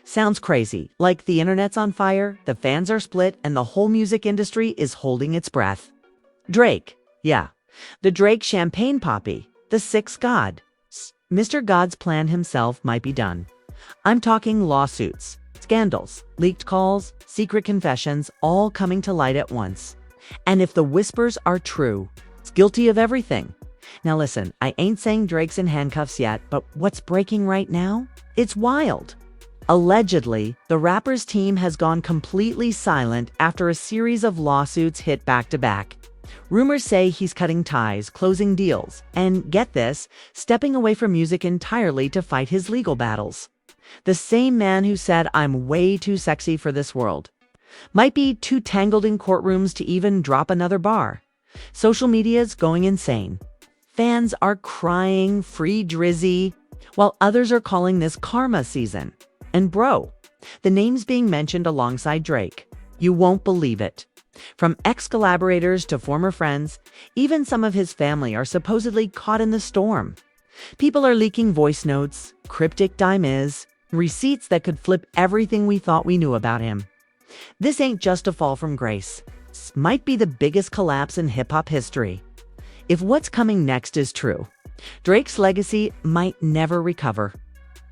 Sounds crazy. Like the internet's on fire, the fans are split, and the whole music industry is holding its breath. Drake. Yeah. The Drake champagne poppy. The sixth god. Mr. God's plan himself might be done. I'm talking lawsuits, scandals, leaked calls, secret confessions, all coming to light at once. And if the whispers are true, it's guilty of everything. Now listen, I ain't saying Drake's in handcuffs yet, but what's breaking right now? It's wild. Allegedly, the rapper's team has gone completely silent after a series of lawsuits hit back to back. Rumors say he's cutting ties, closing deals, and get this, stepping away from music entirely to fight his legal battles. The same man who said, "I'm way too sexy for this world," might be too tangled in courtrooms to even drop another bar. Social media's going insane. Fans are crying, "Free Drizzy," while others are calling this karma season. And bro, the names being mentioned alongside Drake. You won't believe it. From ex-collaborators to former friends, even some of his family are supposedly caught in the storm. People are leaking voice notes, cryptic dimes, receipts that could flip everything we thought we knew about him. This ain't just a fall from grace. This might be the biggest collapse in hip-hop history. If what's coming next is true, Drake's legacy might never recover.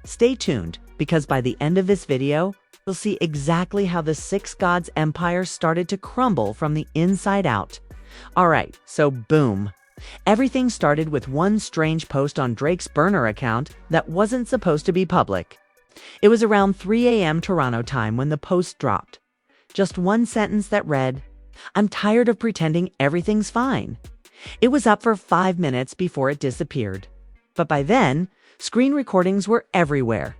Stay tuned, because by the end of this video, you'll see exactly how the Six Gods empire started to crumble from the inside out. Alright, so boom. Everything started with one strange post on Drake's burner account that wasn't supposed to be public. It was around 3 a.m. Toronto time when the post dropped. Just one sentence that read, "I'm tired of pretending everything's fine." It was up for 5 minutes before it disappeared. But by then, screen recordings were everywhere.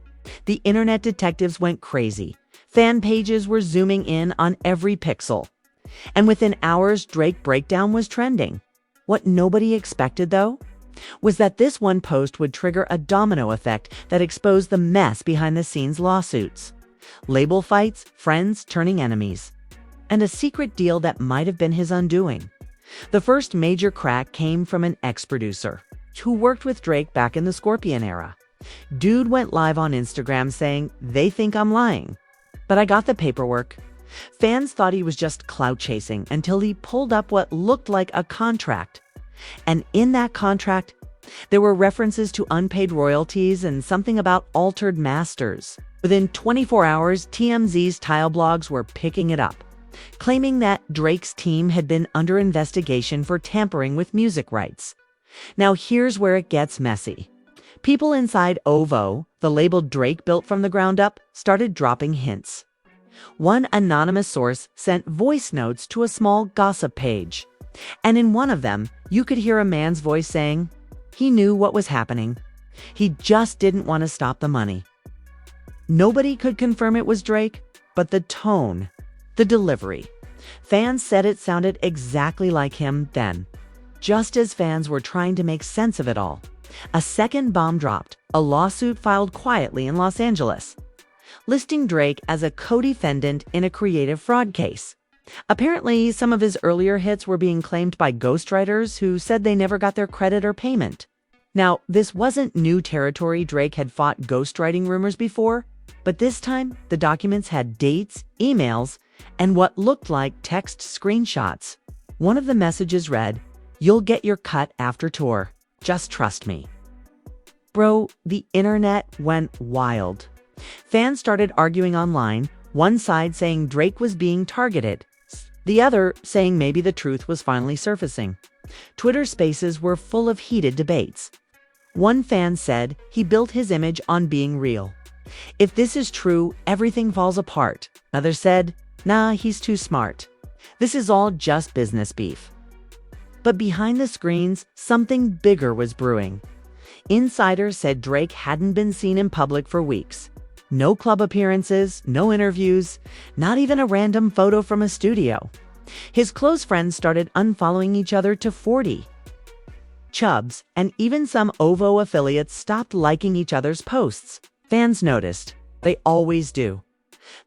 The internet detectives went crazy. Fan pages were zooming in on every pixel. And within hours, Drake Breakdown was trending. What nobody expected, though, was that this one post would trigger a domino effect that exposed the mess behind the scenes lawsuits. Label fights, friends turning enemies. And a secret deal that might have been his undoing. The first major crack came from an ex-producer who worked with Drake back in the Scorpion era. Dude went live on Instagram saying, "They think I'm lying, but I got the paperwork." Fans thought he was just clout chasing until he pulled up what looked like a contract. And in that contract, there were references to unpaid royalties and something about altered masters. Within 24 hours, TMZ's tile blogs were picking it up, claiming that Drake's team had been under investigation for tampering with music rights. Now here's where it gets messy. People inside OVO, the label Drake built from the ground up, started dropping hints. One anonymous source sent voice notes to a small gossip page. And in one of them, you could hear a man's voice saying, he knew what was happening. He just didn't want to stop the money. Nobody could confirm it was Drake, but the tone, the delivery. Fans said it sounded exactly like him then. Just as fans were trying to make sense of it all, a second bomb dropped, a lawsuit filed quietly in Los Angeles, listing Drake as a co-defendant in a creative fraud case. Apparently, some of his earlier hits were being claimed by ghostwriters who said they never got their credit or payment. Now, this wasn't new territory. Drake had fought ghostwriting rumors before, but this time, the documents had dates, emails, and what looked like text screenshots. One of the messages read, "You'll get your cut after tour. Just trust me." Bro, the internet went wild. Fans started arguing online, one side saying Drake was being targeted, the other saying maybe the truth was finally surfacing. Twitter spaces were full of heated debates. One fan said he built his image on being real. If this is true, everything falls apart. Others said, nah, he's too smart. This is all just business beef. But behind the screens, something bigger was brewing. Insiders said Drake hadn't been seen in public for weeks. No club appearances, no interviews, not even a random photo from a studio. His close friends started unfollowing each other to 40. Chubbs and even some OVO affiliates stopped liking each other's posts. Fans noticed. They always do.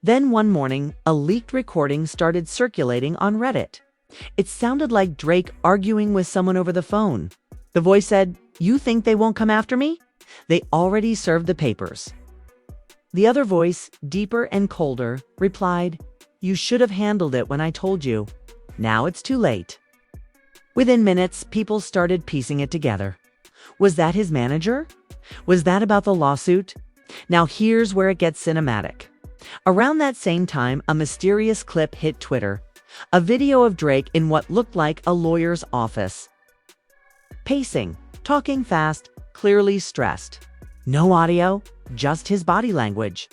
Then one morning, a leaked recording started circulating on Reddit. It sounded like Drake arguing with someone over the phone. The voice said, "You think they won't come after me? They already served the papers." The other voice, deeper and colder, replied, "You should have handled it when I told you. Now it's too late." Within minutes, people started piecing it together. Was that his manager? Was that about the lawsuit? Now here's where it gets cinematic. Around that same time, a mysterious clip hit Twitter. A video of Drake in what looked like a lawyer's office. Pacing, talking fast, clearly stressed. No audio, just his body language.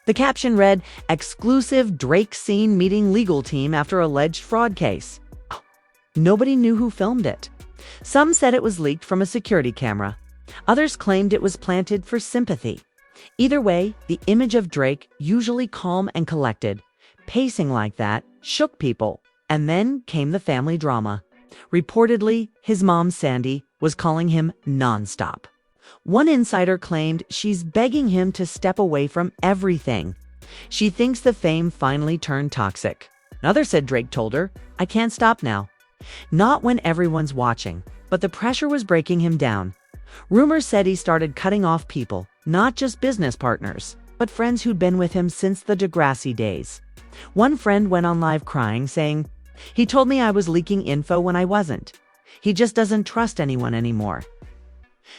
The caption read, "Exclusive Drake scene meeting legal team after alleged fraud case." Nobody knew who filmed it. Some said it was leaked from a security camera. Others claimed it was planted for sympathy. Either way, the image of Drake, usually calm and collected, pacing like that, shook people. And then came the family drama. Reportedly, his mom, Sandy, was calling him nonstop. One insider claimed she's begging him to step away from everything. She thinks the fame finally turned toxic. Another said Drake told her, "I can't stop now." Not when everyone's watching, but the pressure was breaking him down. Rumors said he started cutting off people, not just business partners, but friends who'd been with him since the Degrassi days. One friend went on live crying, saying, "He told me I was leaking info when I wasn't. He just doesn't trust anyone anymore."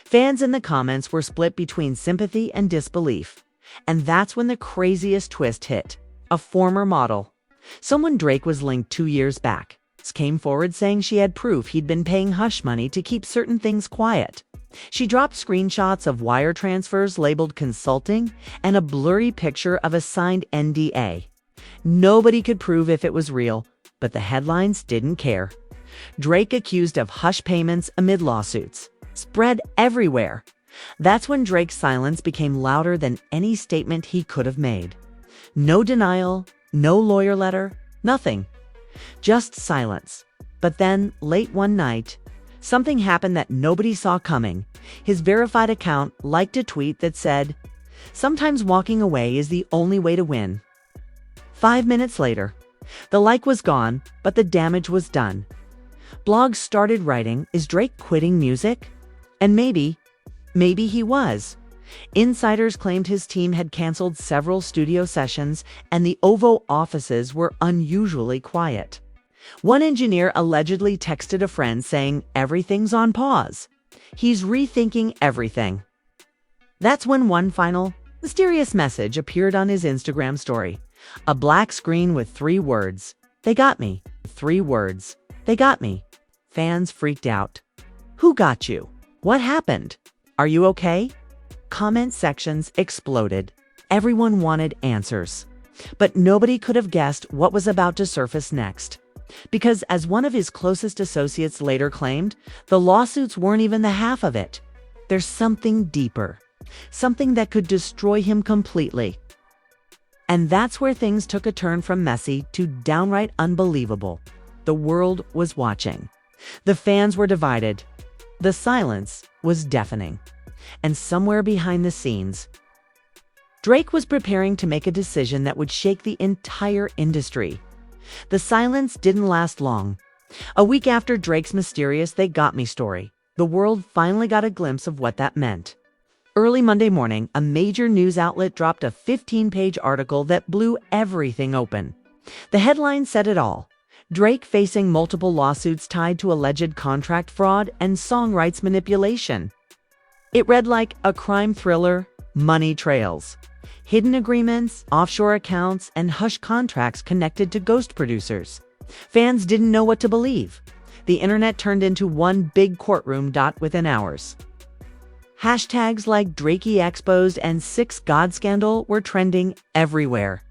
Fans in the comments were split between sympathy and disbelief. And that's when the craziest twist hit. A former model. Someone Drake was linked 2 years back came forward saying she had proof he'd been paying hush money to keep certain things quiet. She dropped screenshots of wire transfers labeled consulting and a blurry picture of a signed NDA. Nobody could prove if it was real, but the headlines didn't care. Drake accused of hush payments amid lawsuits. Spread everywhere. That's when Drake's silence became louder than any statement he could have made. No denial, no lawyer letter, nothing. Just silence. But then, late one night, something happened that nobody saw coming. His verified account liked a tweet that said, "Sometimes walking away is the only way to win." 5 minutes later, the like was gone, but the damage was done. Blogs started writing, "Is Drake quitting music?" And maybe he was. Insiders claimed his team had canceled several studio sessions and the OVO offices were unusually quiet. One engineer allegedly texted a friend saying, "Everything's on pause. He's rethinking everything." That's when one final, mysterious message appeared on his Instagram story. A black screen with 3 words. "They got me." 3 words. "They got me." Fans freaked out. Who got you? What happened? Are you okay? Comment sections exploded. Everyone wanted answers. But nobody could have guessed what was about to surface next. Because as one of his closest associates later claimed, the lawsuits weren't even the half of it. There's something deeper. Something that could destroy him completely. And that's where things took a turn from messy to downright unbelievable. The world was watching. The fans were divided. The silence was deafening. And somewhere behind the scenes, Drake was preparing to make a decision that would shake the entire industry. The silence didn't last long. A week after Drake's mysterious "They Got Me" story, the world finally got a glimpse of what that meant. Early Monday morning, a major news outlet dropped a 15-page article that blew everything open. The headline said it all. Drake facing multiple lawsuits tied to alleged contract fraud and song rights manipulation. It read like a crime thriller, money trails, hidden agreements, offshore accounts, and hush contracts connected to ghost producers. Fans didn't know what to believe. The internet turned into one big courtroom within hours. Hashtags like Drakey Exposed and 6 God Scandal were trending everywhere.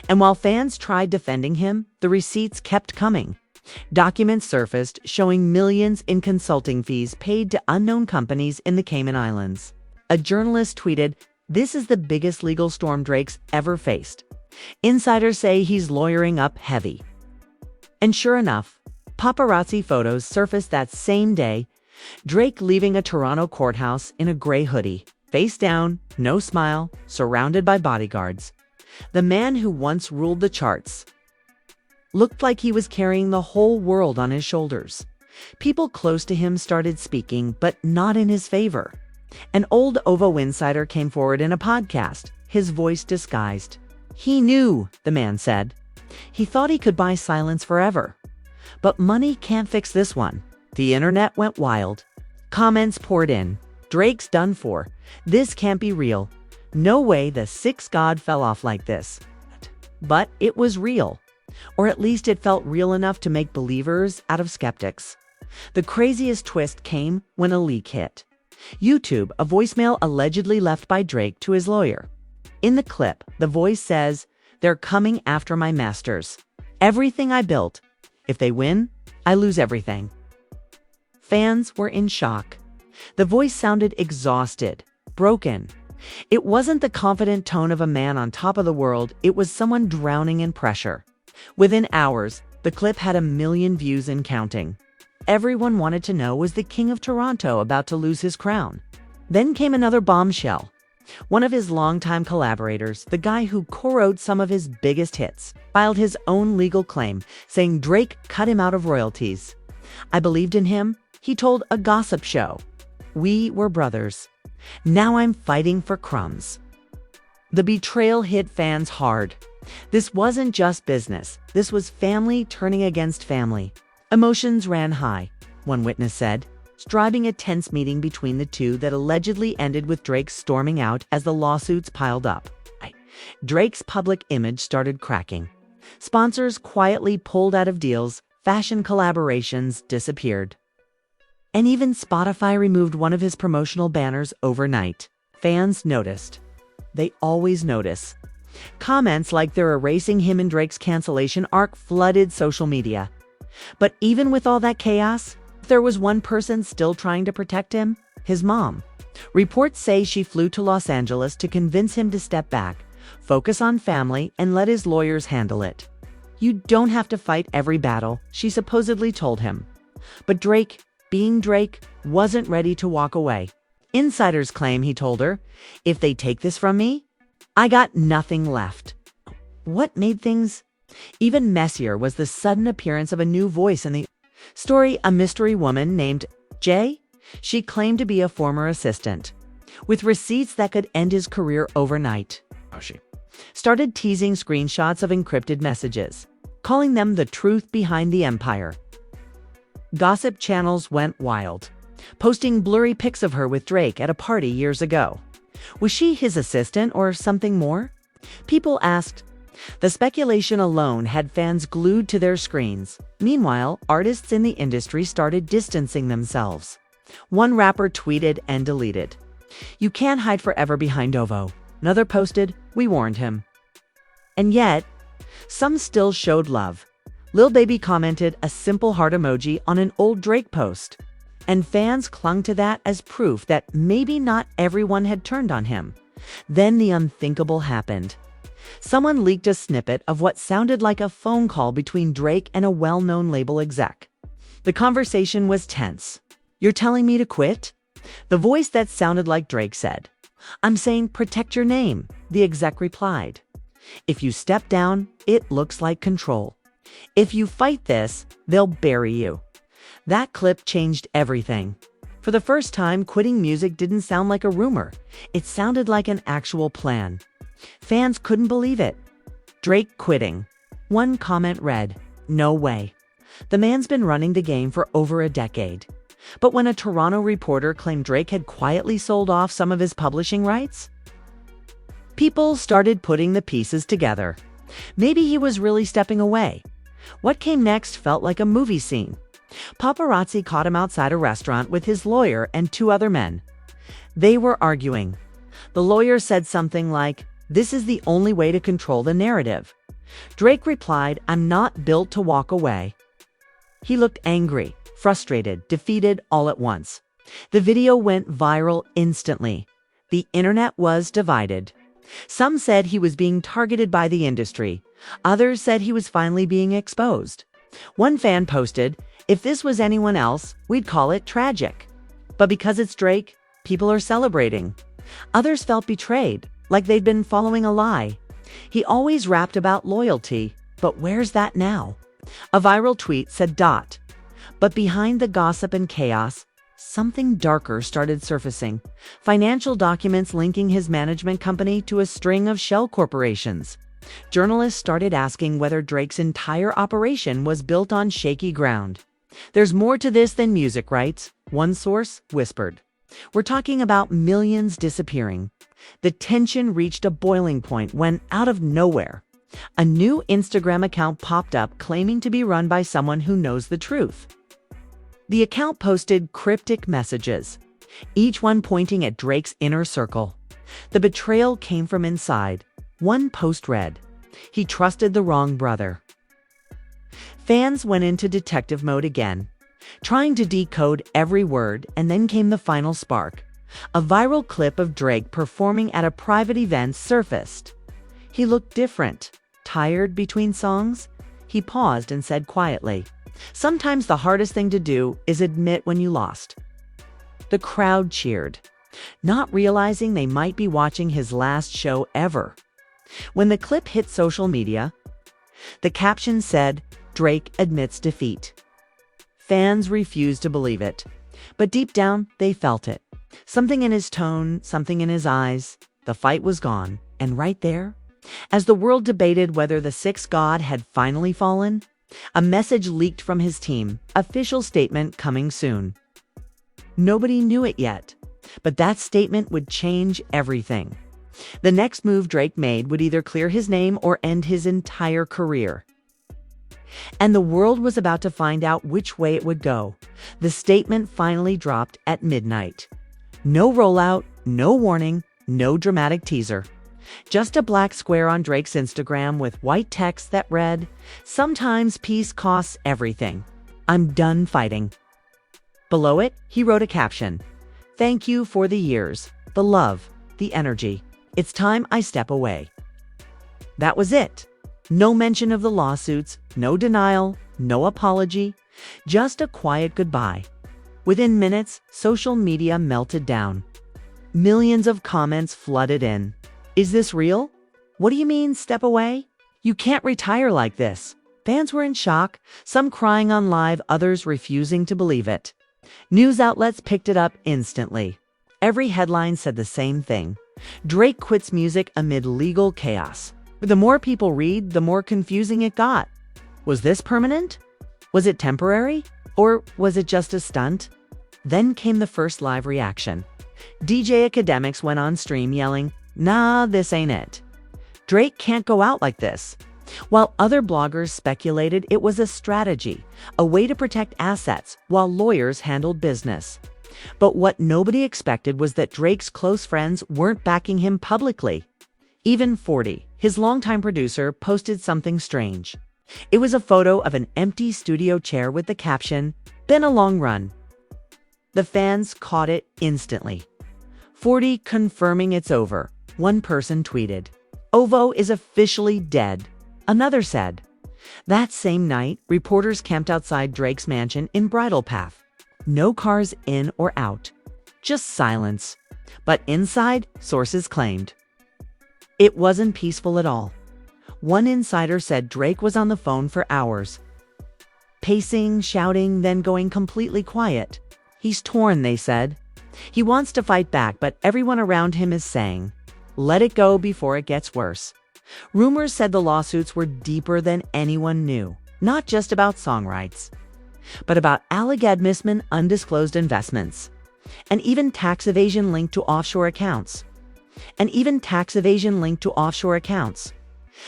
And while fans tried defending him, the receipts kept coming. Documents surfaced showing millions in consulting fees paid to unknown companies in the Cayman Islands. A journalist tweeted, "This is the biggest legal storm Drake's ever faced. Insiders say he's lawyering up heavy." And sure enough, paparazzi photos surfaced that same day. Drake leaving a Toronto courthouse in a gray hoodie, face down, no smile, surrounded by bodyguards. The man who once ruled the charts looked like he was carrying the whole world on his shoulders. People close to him started speaking, but not in his favor. An old OVO insider came forward in a podcast. his voice disguised. He knew, the man said. He thought he could buy silence forever. But money can't fix this one. The internet went wild. Comments poured in. Drake's done for. This can't be real. No way the sixth god fell off like this. But it was real. Or at least it felt real enough to make believers out of skeptics. The craziest twist came when a leak hit. YouTube, a voicemail allegedly left by Drake to his lawyer. In the clip, the voice says, "They're coming after my masters. Everything I built. If they win, I lose everything." Fans were in shock. The voice sounded exhausted, broken. It wasn't the confident tone of a man on top of the world, it was someone drowning in pressure. Within hours, the clip had 1 million views and counting. Everyone wanted to know, was the King of Toronto about to lose his crown? Then came another bombshell. One of his longtime collaborators, the guy who co-wrote some of his biggest hits, filed his own legal claim, saying Drake cut him out of royalties. "I believed in him," he told a gossip show. "We were brothers. Now I'm fighting for crumbs." The betrayal hit fans hard. This wasn't just business. This was family turning against family. Emotions ran high, one witness said, describing a tense meeting between the two that allegedly ended with Drake storming out as the lawsuits piled up. Drake's public image started cracking. Sponsors quietly pulled out of deals, fashion collaborations disappeared. And even Spotify removed one of his promotional banners overnight. Fans noticed. They always notice. Comments like they're erasing him in Drake's cancellation arc flooded social media. But even with all that chaos, there was one person still trying to protect him: his mom. Reports say she flew to Los Angeles to convince him to step back, focus on family, and let his lawyers handle it. "You don't have to fight every battle," she supposedly told him. But Drake, being Drake, wasn't ready to walk away. Insiders claim he told her, "If they take this from me, I got nothing left." What made things even messier was the sudden appearance of a new voice in the story, a mystery woman named Jay. She claimed to be a former assistant, with receipts that could end his career overnight. She started teasing screenshots of encrypted messages, calling them the truth behind the empire. Gossip channels went wild, posting blurry pics of her with Drake at a party years ago. Was she his assistant or something more? People asked. The speculation alone had fans glued to their screens. Meanwhile, artists in the industry started distancing themselves. One rapper tweeted and deleted, "You can't hide forever behind Ovo." Another posted, "We warned him." And yet, some still showed love. Lil Baby commented a simple heart emoji on an old Drake post. And fans clung to that as proof that maybe not everyone had turned on him. Then the unthinkable happened. Someone leaked a snippet of what sounded like a phone call between Drake and a well-known label exec. The conversation was tense. "You're telling me to quit?" The voice that sounded like Drake said. "I'm saying protect your name," the exec replied. "If you step down, it looks like control. If you fight this, they'll bury you." That clip changed everything. For the first time, quitting music didn't sound like a rumor. It sounded like an actual plan. Fans couldn't believe it. Drake quitting. One comment read, "No way. The man's been running the game for over a decade." But when a Toronto reporter claimed Drake had quietly sold off some of his publishing rights, people started putting the pieces together. Maybe he was really stepping away. What came next felt like a movie scene. Paparazzi caught him outside a restaurant with his lawyer and 2 other men. They were arguing. The lawyer said something like, "This is the only way to control the narrative." Drake replied, "I'm not built to walk away." He looked angry, frustrated, defeated all at once. The video went viral instantly. The internet was divided. Some said he was being targeted by the industry. Others said he was finally being exposed. One fan posted, "If this was anyone else, we'd call it tragic. But because it's Drake, people are celebrating." Others felt betrayed, like they'd been following a lie. He always rapped about loyalty, but where's that now? A viral tweet said, "But behind the gossip and chaos, something darker started surfacing. Financial documents linking his management company to a string of shell corporations. Journalists started asking whether Drake's entire operation was built on shaky ground. "There's more to this than music, right?" one source whispered. "We're talking about millions disappearing." The tension reached a boiling point when, out of nowhere, a new Instagram account popped up claiming to be run by someone who knows the truth. The account posted cryptic messages, each one pointing at Drake's inner circle. The betrayal came from inside. One post read, "He trusted the wrong brother." Fans went into detective mode again, trying to decode every word, and then came the final spark. A viral clip of Drake performing at a private event surfaced. He looked different, tired between songs. He paused and said quietly, "Sometimes the hardest thing to do is admit when you lost." The crowd cheered, not realizing they might be watching his last show ever. When the clip hit social media, the caption said, "Drake admits defeat." Fans refused to believe it, but deep down they felt it. Something in his tone, something in his eyes. The fight was gone, and right there, as the world debated whether the sixth god had finally fallen, a message leaked from his team, official statement coming soon. Nobody knew it yet, but that statement would change everything. The next move Drake made would either clear his name or end his entire career. And the world was about to find out which way it would go. The statement finally dropped at midnight. No rollout, no warning, no dramatic teaser. Just a black square on Drake's Instagram with white text that read, "Sometimes peace costs everything. I'm done fighting." Below it, he wrote a caption, "Thank you for the years, the love, the energy. It's time I step away." That was it. No mention of the lawsuits, no denial, no apology, just a quiet goodbye. Within minutes, social media melted down. Millions of comments flooded in. "Is this real? What do you mean, step away? You can't retire like this." Fans were in shock, some crying on live, others refusing to believe it. News outlets picked it up instantly. Every headline said the same thing. Drake quits music amid legal chaos. The more people read, the more confusing it got. Was this permanent? Was it temporary? Or was it just a stunt? Then came the first live reaction. DJ Akademiks went on stream yelling, "Nah, this ain't it. Drake can't go out like this." While other bloggers speculated it was a strategy, a way to protect assets while lawyers handled business. But what nobody expected was that Drake's close friends weren't backing him publicly. Even 40, his longtime producer, posted something strange. It was a photo of an empty studio chair with the caption, "Been a long run." The fans caught it instantly. 40 confirming it's over. One person tweeted, "OVO is officially dead." Another said. That same night, reporters camped outside Drake's mansion in Bridle Path. No cars in or out, just silence. But inside, sources claimed, it wasn't peaceful at all. One insider said Drake was on the phone for hours, pacing, shouting, then going completely quiet. He's torn, they said. He wants to fight back, but everyone around him is saying, "Let it go before it gets worse." Rumors said the lawsuits were deeper than anyone knew, not just about song rights, but about Alec Edmiston undisclosed investments, and even tax evasion linked to offshore accounts.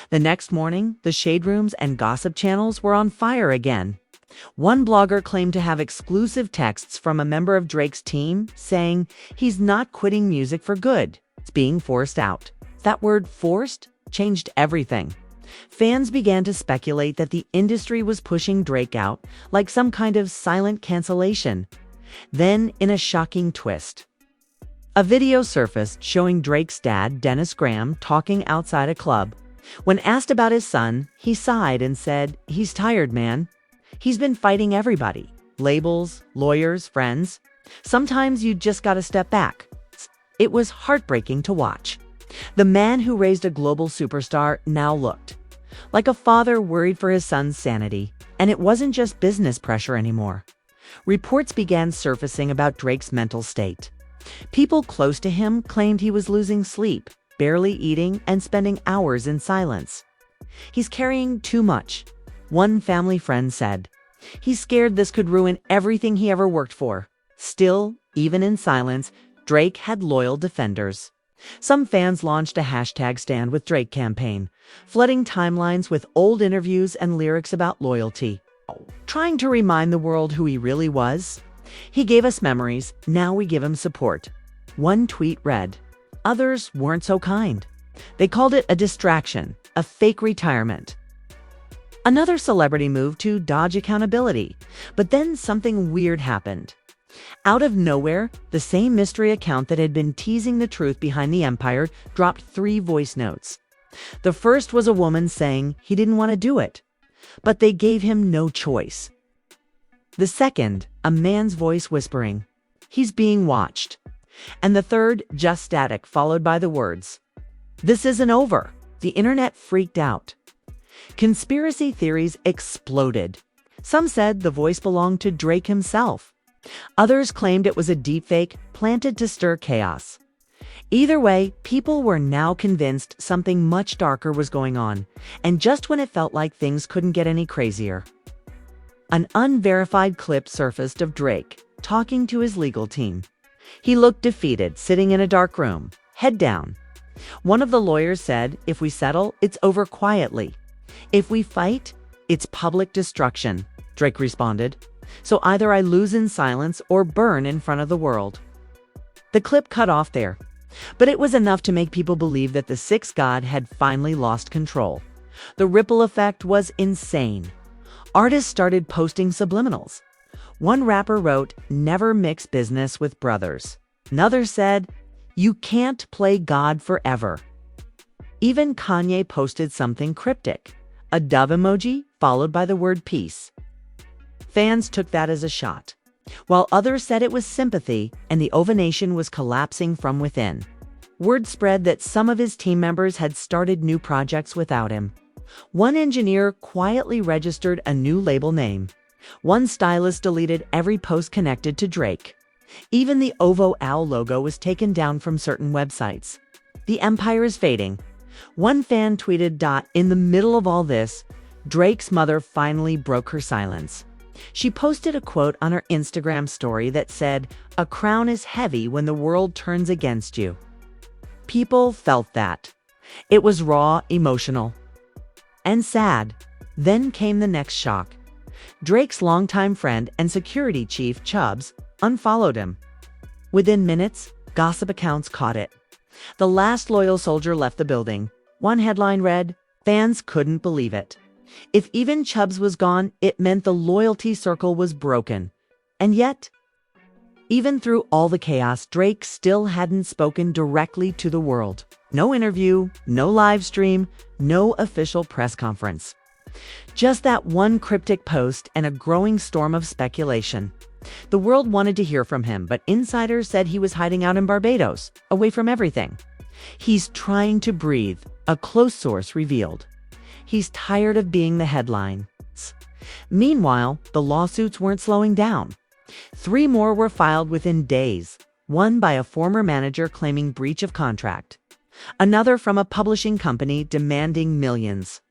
The next morning, the shade rooms and gossip channels were on fire again. One blogger claimed to have exclusive texts from a member of Drake's team saying he's not quitting music for good. It's being forced out. That word "forced" changed everything. Fans began to speculate that the industry was pushing Drake out like some kind of silent cancellation. Then, in a shocking twist, a video surfaced showing Drake's dad, Dennis Graham, talking outside a club. When asked about his son, he sighed and said, "He's tired, man. He's been fighting everybody. Labels, lawyers, friends. Sometimes you just gotta step back." It was heartbreaking to watch. The man who raised a global superstar now looked like a father worried for his son's sanity. And it wasn't just business pressure anymore. Reports began surfacing about Drake's mental state. People close to him claimed he was losing sleep, barely eating, and spending hours in silence. "He's carrying too much," one family friend said. "He's scared this could ruin everything he ever worked for." Still, even in silence, Drake had loyal defenders. Some fans launched a #StandWithDrake campaign, flooding timelines with old interviews and lyrics about loyalty, trying to remind the world who he really was. "He gave us memories, now we give him support," one tweet read. Others weren't so kind. They called it a distraction, a fake retirement. Another celebrity moved to dodge accountability, but then something weird happened. Out of nowhere, the same mystery account that had been teasing the truth behind the empire dropped 3 voice notes. The first was a woman saying he didn't want to do it, but they gave him no choice. The second, a man's voice whispering, "He's being watched." And the third, just static, followed by the words, "This isn't over." The internet freaked out. Conspiracy theories exploded. Some said the voice belonged to Drake himself. Others claimed it was a deepfake planted to stir chaos. Either way, people were now convinced something much darker was going on, and just when it felt like things couldn't get any crazier. An unverified clip surfaced of Drake talking to his legal team. He looked defeated, sitting in a dark room, head down. One of the lawyers said, "If we settle, it's over quietly. If we fight, it's public destruction," Drake responded. "So either I lose in silence or burn in front of the world." The clip cut off there, but it was enough to make people believe that the sixth god had finally lost control. The ripple effect was insane. Artists started posting subliminals. One rapper wrote, "Never mix business with brothers." Another said, "You can't play God forever." Even Kanye posted something cryptic, a dove emoji followed by the word peace. Fans took that as a shot, while others said it was sympathy and the OVA Nation was collapsing from within. Word spread that some of his team members had started new projects without him. One engineer quietly registered a new label name. One stylist deleted every post connected to Drake. Even the OVO Owl logo was taken down from certain websites. The empire is fading. One fan tweeted, "In the middle of all this, Drake's mother finally broke her silence." She posted a quote on her Instagram story that said, "A crown is heavy when the world turns against you." People felt that. It was raw, emotional, and sad. Then came the next shock. Drake's longtime friend and security chief, Chubbs, unfollowed him. Within minutes, gossip accounts caught it. The last loyal soldier left the building. One headline read, "Fans couldn't believe it." If even Chubbs was gone, it meant the loyalty circle was broken. And yet, even through all the chaos, Drake still hadn't spoken directly to the world. No interview, no live stream, no official press conference. Just that one cryptic post and a growing storm of speculation. The world wanted to hear from him, but insiders said he was hiding out in Barbados, away from everything. "He's trying to breathe," a close source revealed. "He's tired of being the headlines." Meanwhile, the lawsuits weren't slowing down. 3 more were filed within days, one by a former manager claiming breach of contract, another from a publishing company demanding millions,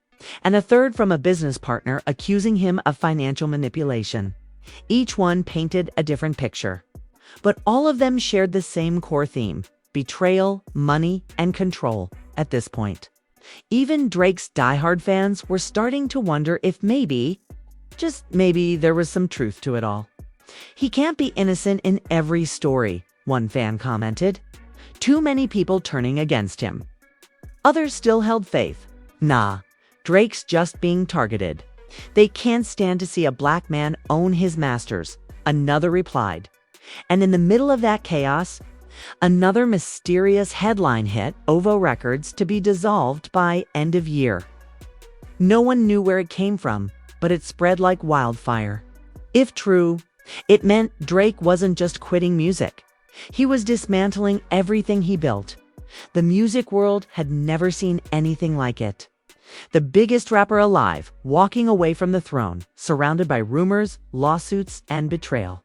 and a third from a business partner accusing him of financial manipulation. Each one painted a different picture, but all of them shared the same core theme: betrayal, money, and control at this point. Even Drake's diehard fans were starting to wonder if maybe, just maybe, there was some truth to it all. "He can't be innocent in every story," one fan commented. "Too many people turning against him." Others still held faith. "Nah, Drake's just being targeted. They can't stand to see a black man own his masters," another replied. And in the middle of that chaos, another mysterious headline hit OVO Records to be dissolved by end of year. No one knew where it came from, but it spread like wildfire. If true, it meant Drake wasn't just quitting music. He was dismantling everything he built. The music world had never seen anything like it. The biggest rapper alive, walking away from the throne, surrounded by rumors, lawsuits, and betrayal.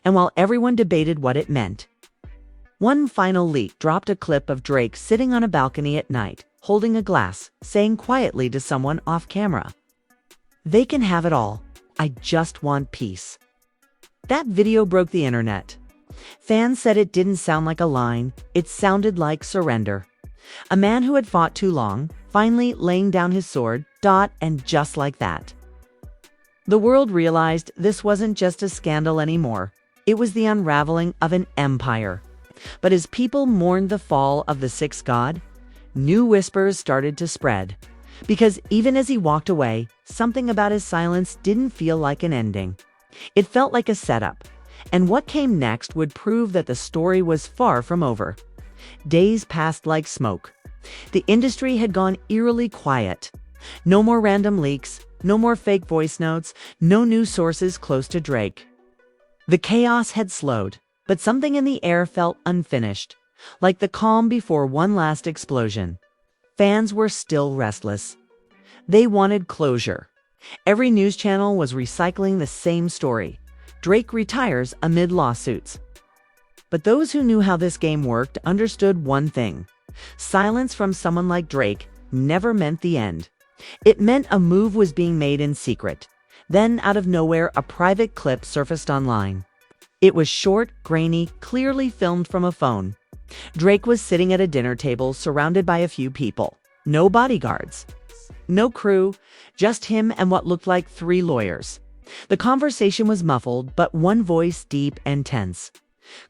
And while everyone debated what it meant, one final leak dropped a clip of Drake sitting on a balcony at night, holding a glass, saying quietly to someone off camera, "They can have it all. I just want peace." That video broke the internet. Fans said it didn't sound like a line, it sounded like surrender. A man who had fought too long, finally laying down his sword, and just like that. The world realized this wasn't just a scandal anymore. It was the unraveling of an empire. But as people mourned the fall of the sixth god, new whispers started to spread. Because even as he walked away, something about his silence didn't feel like an ending. It felt like a setup. And what came next would prove that the story was far from over. Days passed like smoke. The industry had gone eerily quiet. No more random leaks, no more fake voice notes, no new sources close to Drake. The chaos had slowed, but something in the air felt unfinished, like the calm before one last explosion. Fans were still restless. They wanted closure. Every news channel was recycling the same story. Drake retires amid lawsuits. But those who knew how this game worked understood one thing. Silence from someone like Drake never meant the end. It meant a move was being made in secret. Then, out of nowhere, a private clip surfaced online. It was short, grainy, clearly filmed from a phone. Drake was sitting at a dinner table surrounded by a few people. No bodyguards. No crew, just him and what looked like 3 lawyers. The conversation was muffled, but one voice, deep and tense,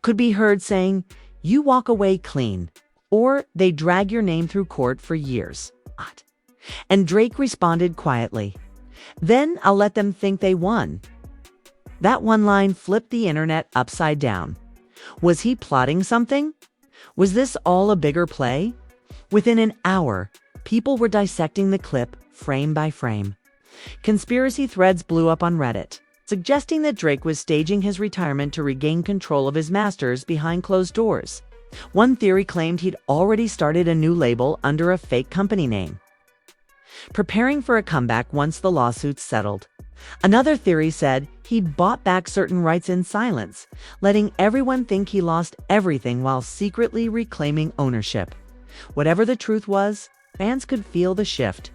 could be heard saying, "You walk away clean, or they drag your name through court for years." And Drake responded quietly, "Then I'll let them think they won." That one line flipped the internet upside down. Was he plotting something? Was this all a bigger play? Within an hour, people were dissecting the clip frame by frame. Conspiracy threads blew up on Reddit, suggesting that Drake was staging his retirement to regain control of his masters behind closed doors. One theory claimed he'd already started a new label under a fake company name, preparing for a comeback once the lawsuits settled. Another theory said he'd bought back certain rights in silence, letting everyone think he lost everything while secretly reclaiming ownership. Whatever the truth was, fans could feel the shift.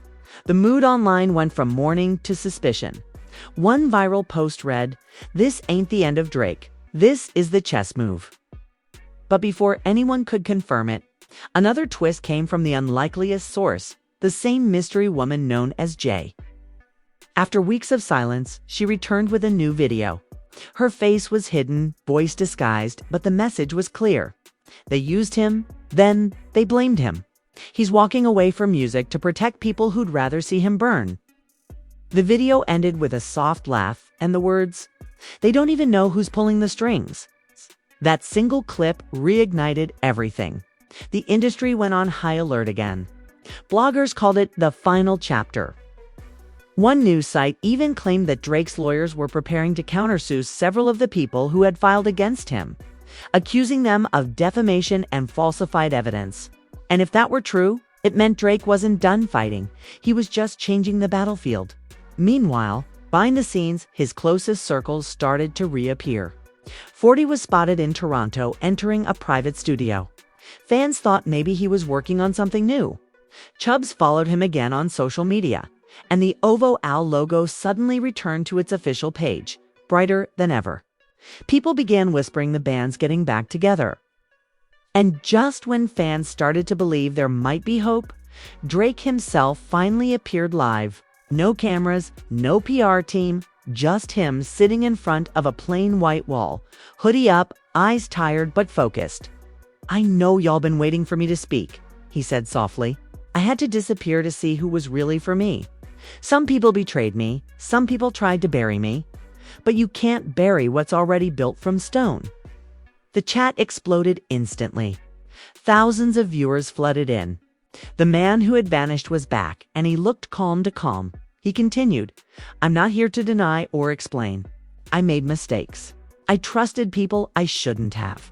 The mood online went from mourning to suspicion. One viral post read, "This ain't the end of Drake. This is the chess move." But before anyone could confirm it, another twist came from the unlikeliest source, the same mystery woman known as Jay. After weeks of silence, she returned with a new video. Her face was hidden, voice disguised, but the message was clear. They used him, then they blamed him. He's walking away from music to protect people who'd rather see him burn. The video ended with a soft laugh and the words, "They don't even know who's pulling the strings." That single clip reignited everything. The industry went on high alert again. Bloggers called it the final chapter. One news site even claimed that Drake's lawyers were preparing to countersue several of the people who had filed against him, accusing them of defamation and falsified evidence. And if that were true, it meant Drake wasn't done fighting. He was just changing the battlefield. Meanwhile, behind the scenes, his closest circles started to reappear. 40 was spotted in Toronto entering a private studio. Fans thought maybe he was working on something new. Chubbs followed him again on social media, and the OVO Owl logo suddenly returned to its official page, brighter than ever. People began whispering the band's getting back together. And just when fans started to believe there might be hope, Drake himself finally appeared live. No cameras, no PR team, just him sitting in front of a plain white wall, hoodie up, eyes tired but focused. "I know y'all been waiting for me to speak," he said softly. "I had to disappear to see who was really for me. Some people betrayed me, some people tried to bury me, but you can't bury what's already built from stone." The chat exploded instantly. Thousands of viewers flooded in. The man who had vanished was back, and he looked calm to calm. He continued, "I'm not here to deny or explain. I made mistakes. I trusted people I shouldn't have.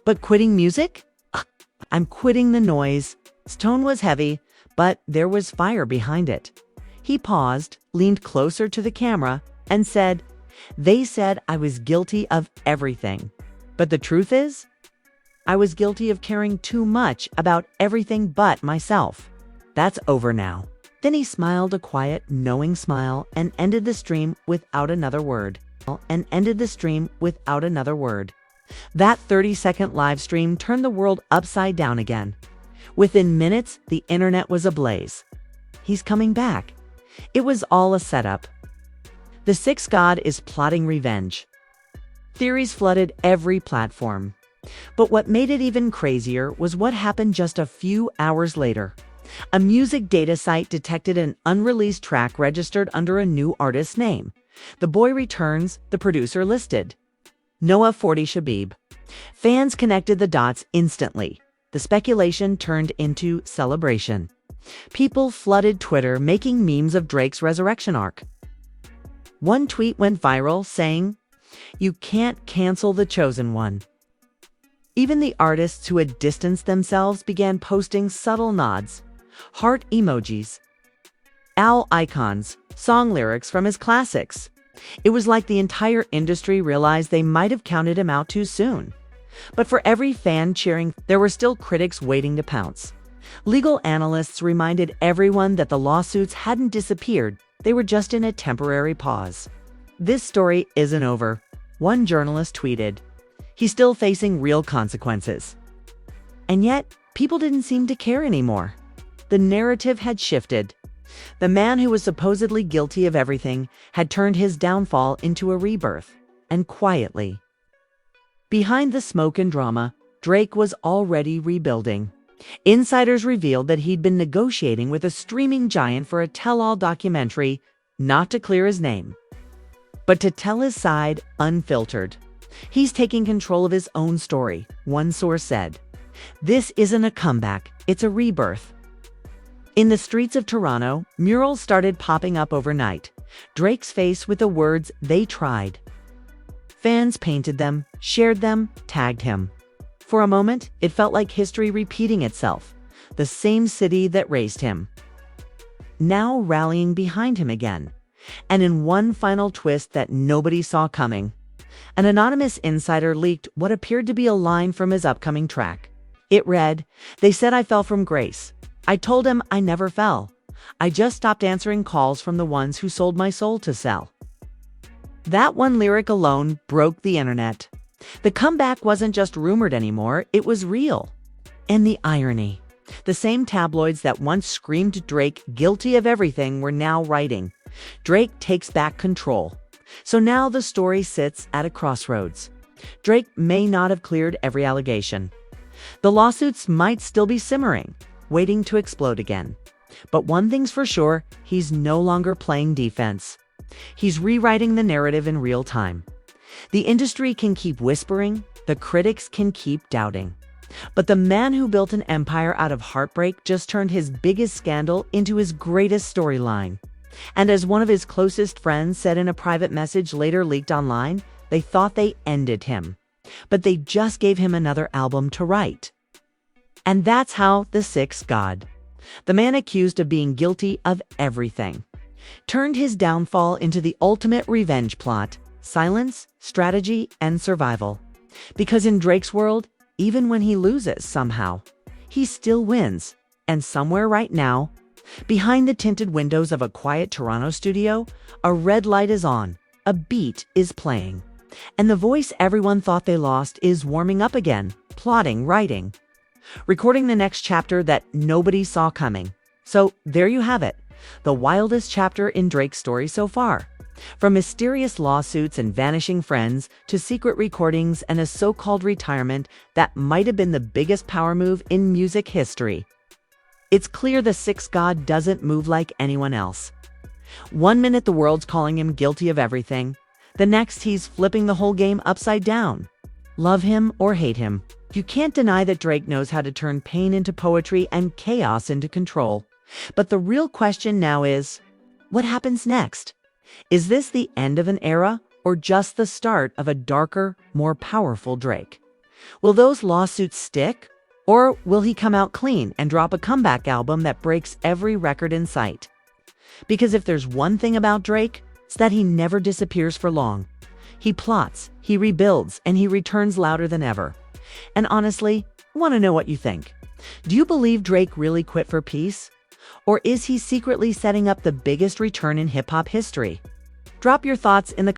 But quitting music? I'm quitting the noise." His tone was heavy, but there was fire behind it. He paused, leaned closer to the camera, and said, "They said I was guilty of everything. But the truth is, I was guilty of caring too much about everything but myself. That's over now." Then he smiled a quiet, knowing smile and ended the stream without another word. That 30-second live stream turned the world upside down again. Within minutes, the internet was ablaze. He's coming back. It was all a setup. The sixth god is plotting revenge. Theories flooded every platform. But what made it even crazier was what happened just a few hours later. A music data site detected an unreleased track registered under a new artist's name. The Boy Returns, the producer listed. Noah 40 Shabib. Fans connected the dots instantly. The speculation turned into celebration. People flooded Twitter, making memes of Drake's resurrection arc. One tweet went viral saying, "You can't cancel the chosen one." Even the artists who had distanced themselves began posting subtle nods, heart emojis, owl icons, song lyrics from his classics. It was like the entire industry realized they might have counted him out too soon. But for every fan cheering, there were still critics waiting to pounce. Legal analysts reminded everyone that the lawsuits hadn't disappeared, they were just in a temporary pause. "This story isn't over," one journalist tweeted. "He's still facing real consequences." And yet, people didn't seem to care anymore. The narrative had shifted. The man who was supposedly guilty of everything had turned his downfall into a rebirth, and quietly. Behind the smoke and drama, Drake was already rebuilding. Insiders revealed that he'd been negotiating with a streaming giant for a tell-all documentary, not to clear his name, but to tell his side unfiltered. He's taking control of his own story, one source said. "This isn't a comeback, it's a rebirth." In the streets of Toronto, murals started popping up overnight. Drake's face with the words, "They tried." Fans painted them, shared them, tagged him. For a moment, it felt like history repeating itself. The same city that raised him, now rallying behind him again. And in one final twist that nobody saw coming, an anonymous insider leaked what appeared to be a line from his upcoming track. It read, "They said I fell from grace. I told him I never fell. I just stopped answering calls from the ones who sold my soul to sell." That one lyric alone broke the internet. The comeback wasn't just rumored anymore, it was real. And the irony. The same tabloids that once screamed Drake guilty of everything were now writing, "Drake takes back control." So now the story sits at a crossroads. Drake may not have cleared every allegation. The lawsuits might still be simmering, waiting to explode again. But one thing's for sure, he's no longer playing defense. He's rewriting the narrative in real time. The industry can keep whispering, the critics can keep doubting. But the man who built an empire out of heartbreak just turned his biggest scandal into his greatest storyline. And as one of his closest friends said in a private message later leaked online, they thought they ended him. But they just gave him another album to write. And that's how the sixth god, the man accused of being guilty of everything, turned his downfall into the ultimate revenge plot: silence, strategy, and survival. Because in Drake's world, even when he loses somehow, he still wins. And somewhere right now, behind the tinted windows of a quiet Toronto studio, a red light is on, a beat is playing, and the voice everyone thought they lost is warming up again, plotting, writing, recording the next chapter that nobody saw coming. So there you have it, the wildest chapter in Drake's story so far. From mysterious lawsuits and vanishing friends to secret recordings and a so-called retirement that might have been the biggest power move in music history. It's clear the sixth god doesn't move like anyone else. One minute the world's calling him guilty of everything. The next he's flipping the whole game upside down. Love him or hate him, you can't deny that Drake knows how to turn pain into poetry and chaos into control. But the real question now is, what happens next? Is this the end of an era or just the start of a darker, more powerful Drake? Will those lawsuits stick Or will he come out clean and drop a comeback album that breaks every record in sight? Because if there's one thing about Drake, it's that he never disappears for long. He plots, he rebuilds, and he returns louder than ever. And honestly, I want to know what you think. Do you believe Drake really quit for peace? Or is he secretly setting up the biggest return in hip-hop history? Drop your thoughts in the